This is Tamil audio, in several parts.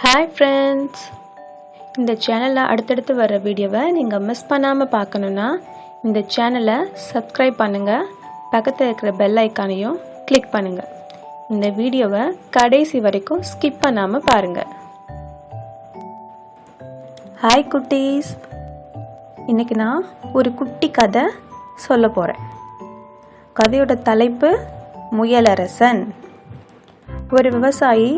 ஹாய் ஃப்ரெண்ட்ஸ், இந்த சேனலில் அடுத்தடுத்து வர வீடியோவை நீங்கள் மிஸ் பண்ணாமல் பார்க்கணுன்னா இந்த சேனலை சப்ஸ்கிரைப் பண்ணுங்கள், பக்கத்தில் இருக்கிற பெல் ஐக்கானையும் கிளிக் பண்ணுங்கள். இந்த வீடியோவை கடைசி வரைக்கும் ஸ்கிப் பண்ணாமல் பாருங்கள். ஹாய் குட்டீஸ், இன்றைக்கி நான் ஒரு குட்டி கதை சொல்ல போகிறேன். கதையோட தலைப்பு முயலரசன். ஒரு விவசாயி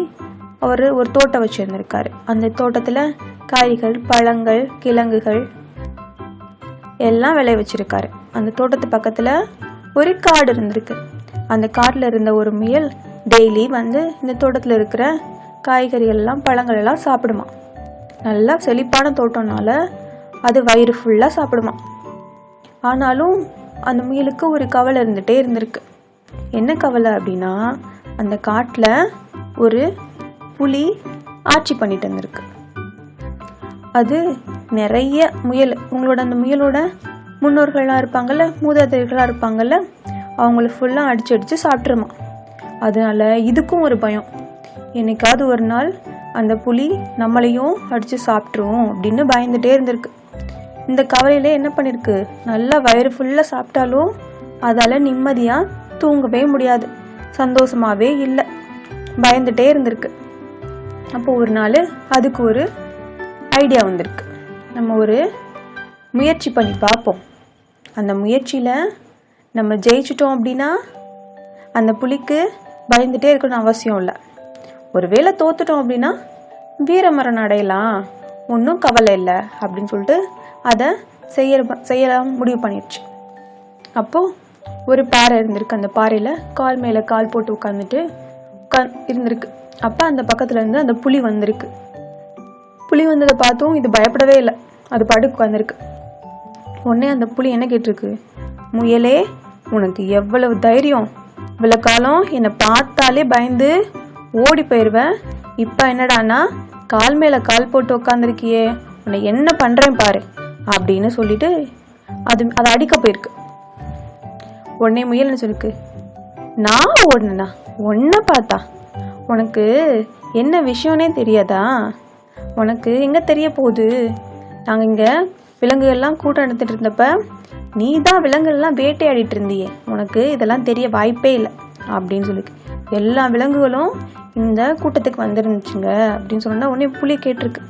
அவர் ஒரு தோட்டம் வச்சுருந்துருக்காரு. அந்த தோட்டத்தில் காய்கள், பழங்கள், கிழங்குகள் எல்லாம் விளை வச்சுருக்காரு. அந்த தோட்டத்து பக்கத்தில் ஒரு காடு இருந்திருக்கு. அந்த காட்டில் இருந்த ஒரு முயல் டெய்லி வந்து இந்த தோட்டத்தில் இருக்கிற காய்கறிகள் எல்லாம், பழங்கள் எல்லாம் சாப்பிடுமா. நல்லா செழிப்பான தோட்டம்னால அது வயிறு ஃபுல்லாக சாப்பிடுமா. ஆனாலும் அந்த முயலுக்கு ஒரு கவலை இருந்துகிட்டே இருந்திருக்கு. என்ன கவலை அப்படின்னா, அந்த காட்டில் ஒரு புலி ஆட்சி பண்ணிட்டு இருந்திருக்கு. அது நிறைய முயல், அந்த முயலோட முன்னோர்களாக இருப்பாங்கள்ல, மூதாதையர்களாக இருப்பாங்கள்ல, அவங்கள ஃபுல்லாக அடிச்சு சாப்பிட்ருமா. அதனால இதுக்கும் ஒரு பயம், என்னைக்காவது ஒரு நாள் அந்த புலி நம்மளையும் அடித்து சாப்பிட்ருவோம் அப்படின்னு பயந்துகிட்டே இருந்திருக்கு. இந்த கவலையிலே என்ன பண்ணியிருக்கு, நல்லா வயிறு ஃபுல்லாக சாப்பிட்டாலும் அதால் நிம்மதியாக தூங்கவே முடியாது, சந்தோஷமாகவே இல்லை, பயந்துகிட்டே இருந்திருக்கு. அப்போ ஒரு நாள் அதுக்கு ஒரு ஐடியா வந்திருக்கு. நம்ம ஒரு முயற்சி பண்ணி பார்ப்போம். அந்த முயற்சியில் நம்ம ஜெயிச்சிட்டோம் அப்படின்னா அந்த புலிக்கு பயந்துகிட்டே இருக்கணும்னு அவசியம் இல்லை. ஒருவேளை தோத்துட்டோம் அப்படின்னா வீரமரணம் அடையலாம், ஒன்றும் கவலை இல்லை அப்படின்னு சொல்லிட்டு அதை செய்யலாம் முடிவு பண்ணிடுச்சு. அப்போது ஒரு பாறை இருந்திருக்கு. அந்த பாறையில் கால் மேலே கால் போட்டு உட்காந்துட்டு இருந்திருக்கு. அப்போ அந்த பக்கத்துல இருந்து அந்த புலி வந்திருக்கு. புலி வந்ததை பார்த்தும் இது பயப்படவே இல்லை, அது படுக்கு உட்காந்துருக்கு. உடனே அந்த புலி என்ன கேட்டிருக்கு, முயலே உனக்கு எவ்வளவு தைரியம், இவ்வளோ காலம் என்னை பார்த்தாலே பயந்து ஓடி போயிடுவேன், இப்போ என்னடானா கால் மேலே கால் போட்டு உட்காந்துருக்கியே, உன்னை என்ன பண்ணுறேன் பாரு அப்படின்னு சொல்லிட்டு அதை அடிக்க போயிருக்கு. உடனே முயல் என்ன சொல்லிருக்கு, நான் ஓடுனா ஒன்றை பார்த்தா உனக்கு என்ன விஷயம்னே தெரியாதா, உனக்கு எங்கே தெரிய போகுது, நாங்கள் இங்கே விலங்குகள்லாம் கூட்டம் நடத்திட்டு இருந்தப்ப நீ தான் விலங்குகள்லாம் வேட்டையாடிட்டு இருந்தியே, உனக்கு இதெல்லாம் தெரிய வாய்ப்பே இல்லை அப்படின்னு சொல்லிருக்கு. எல்லா விலங்குகளும் இந்த கூட்டத்துக்கு வந்துருந்துச்சுங்க அப்படின்னு சொன்னா உடனே புலி கேட்டிருக்கு,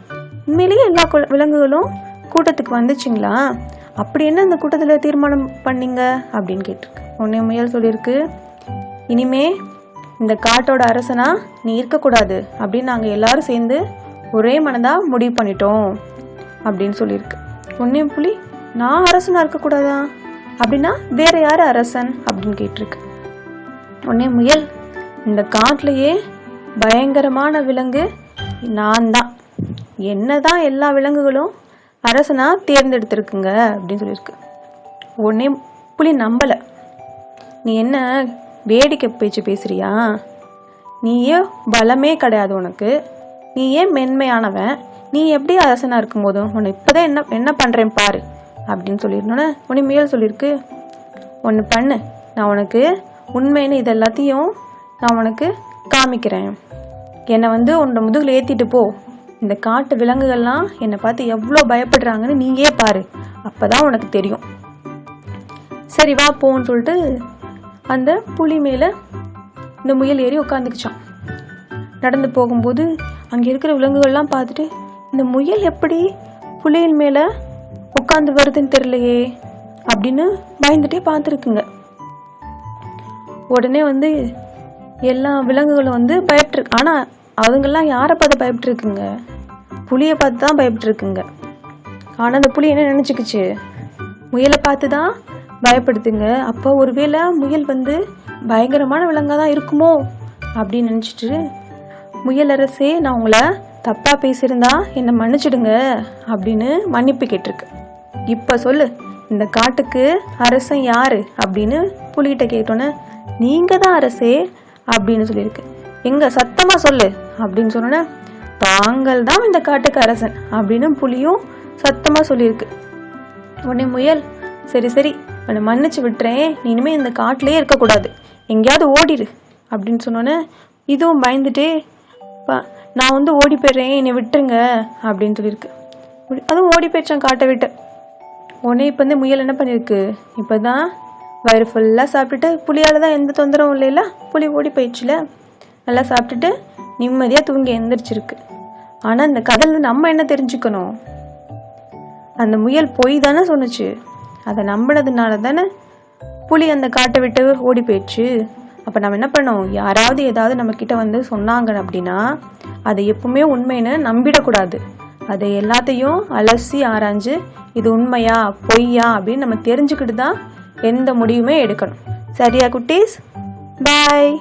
உண்மையிலேயே எல்லா விலங்குகளும் கூட்டத்துக்கு வந்துச்சுங்களா, அப்படி என்ன அந்த கூட்டத்தில் தீர்மானம் பண்ணீங்க அப்படின்னு கேட்டிருக்கு. உடனே முயல் சொல்லியிருக்கு, இனிமே இந்த காட்டோட அரசனா நீ இருக்கக்கூடாது அப்படின்னு நாங்கள் எல்லாரும் சேர்ந்து ஒரே மனதாக முடிவு பண்ணிட்டோம் அப்படின்னு சொல்லியிருக்கு. உடனே புலி, நான் அரசனாக இருக்கக்கூடாதா, அப்படின்னா வேற யார் அரசன் அப்படின்னு கேட்டிருக்கு. உடனே முயல், இந்த காட்டிலேயே பயங்கரமான விலங்கு நான் தான், என்னதான் எல்லா விலங்குகளும் அரசனாக தேர்ந்தெடுத்திருக்குங்க அப்படின்னு சொல்லியிருக்கு. உடனே புலி நம்பலை, நீ என்ன வேடிக்கை பேச்சு பேசுறியா, நீயே பலமே கிடையாது உனக்கு, நீ ஏன் மென்மையானவன், நீ எப்படி அரசனாக இருக்கும் போதும் உன்னை இப்போதான் என்ன பண்ணுறேன் பாரு அப்படின்னு சொல்லியிருந்தோன்னே உன்னை முயல் சொல்லியிருக்கு, ஒன்று பண்ணு, நான் உனக்கு உண்மைன்னு இது எல்லாத்தையும் நான் உனக்கு காமிக்கிறேன், என்னை வந்து உன்னோட முதுகில் ஏற்றிட்டு போ, இந்த காட்டு விலங்குகள்லாம் என்னை பார்த்து எவ்வளோ பயப்படுறாங்கன்னு நீயே பாரு, அப்போ தான் உனக்கு தெரியும். சரி வா போன்னு சொல்லிட்டு அந்த புலி மேலே இந்த முயல் ஏறி உட்காந்துக்குச்சான். நடந்து போகும்போது அங்கே இருக்கிற விலங்குகள்லாம் பார்த்துட்டு, இந்த முயல் எப்படி புலியின் மேலே உட்காந்து வருதுன்னு தெரியலையே அப்படின்னு பயந்துட்டே பார்த்துருக்குங்க. உடனே வந்து எல்லா விலங்குகளும் வந்து பயப்பட்டுருக்கு. ஆனால் அதுங்கெல்லாம் யாரை பார்த்து பயப்பட்டுருக்குங்க, புலியை பார்த்து தான் பயப்பட்டுருக்குங்க. ஆனால் அந்த புலி என்ன நினச்சிக்கிச்சு, முயலை பார்த்து தான் பயப்படுத்துங்க, அப்போ ஒருவேளை முயல் வந்து பயங்கரமான விலங்காக தான் இருக்குமோ அப்படின்னு நினச்சிட்டு, முயலரசே நான் உங்களை தப்பாக பேசியிருந்தா என்னை மன்னிச்சிடுங்க அப்படின்னு மன்னிப்பு கேட்டிருக்கு. இப்போ சொல்லு, இந்த காட்டுக்கு அரசன் யாரு அப்படின்னு புலிகிட்ட கேட்டோன்னே, நீங்கள் தான் அரசே அப்படின்னு சொல்லியிருக்கு. எங்க சத்தமாக சொல்லு அப்படின்னு சொன்னோன்னே, தாங்கள் தான் இந்த காட்டுக்கு அரசன் அப்படின்னு புலியும் சத்தமாக சொல்லியிருக்கு. உடனே முயல், சரி சரி உன்னை மன்னிச்சு விட்டுறேன், நீ இனிமேல் இந்த காட்டிலே இருக்கக்கூடாது, எங்கேயாவது ஓடிடு அப்படின்னு சொன்னோன்னே இதுவும் பயந்துட்டே நான் வந்து ஓடி போயிடுறேன், என்னை விட்டுருங்க அப்படின்னு சொல்லியிருக்கு. அதுவும் ஓடி போயிடுச்சான் காட்டை விட்டு. உடனே இப்போ வந்து முயல் என்ன பண்ணியிருக்கு, இப்போ தான் வயிறு ஃபுல்லாக சாப்பிட்டுட்டு, புலியால் தான் எந்த தொந்தரவும் இல்லைல்ல, புலி ஓடி போயிடுச்சுல, நல்லா சாப்பிட்டுட்டு நிம்மதியாக தூங்கி எந்திரிச்சிருக்கு. ஆனால் இந்த கதையில் நம்ம என்ன தெரிஞ்சுக்கணும், அந்த முயல் பொய் தானே சொன்னுச்சு, அதை நம்பினதுனால தானே புலி அந்த காட்டை விட்டு ஓடி போயிடுச்சு. அப்போ நம்ம என்ன பண்ணோம், யாராவது ஏதாவது நம்மக்கிட்ட வந்து சொன்னாங்க அப்படின்னா அதை எப்பவுமே உண்மைன்னு நம்பிடக்கூடாது. அதை எல்லாத்தையும் அலசி ஆராய்ஞ்சு இது உண்மையா பொய்யா அப்படின்னு நம்ம தெரிஞ்சுக்கிட்டு தான் எந்த முடிவுமே எடுக்கணும். சரியா குட்டீஸ்? பாய்.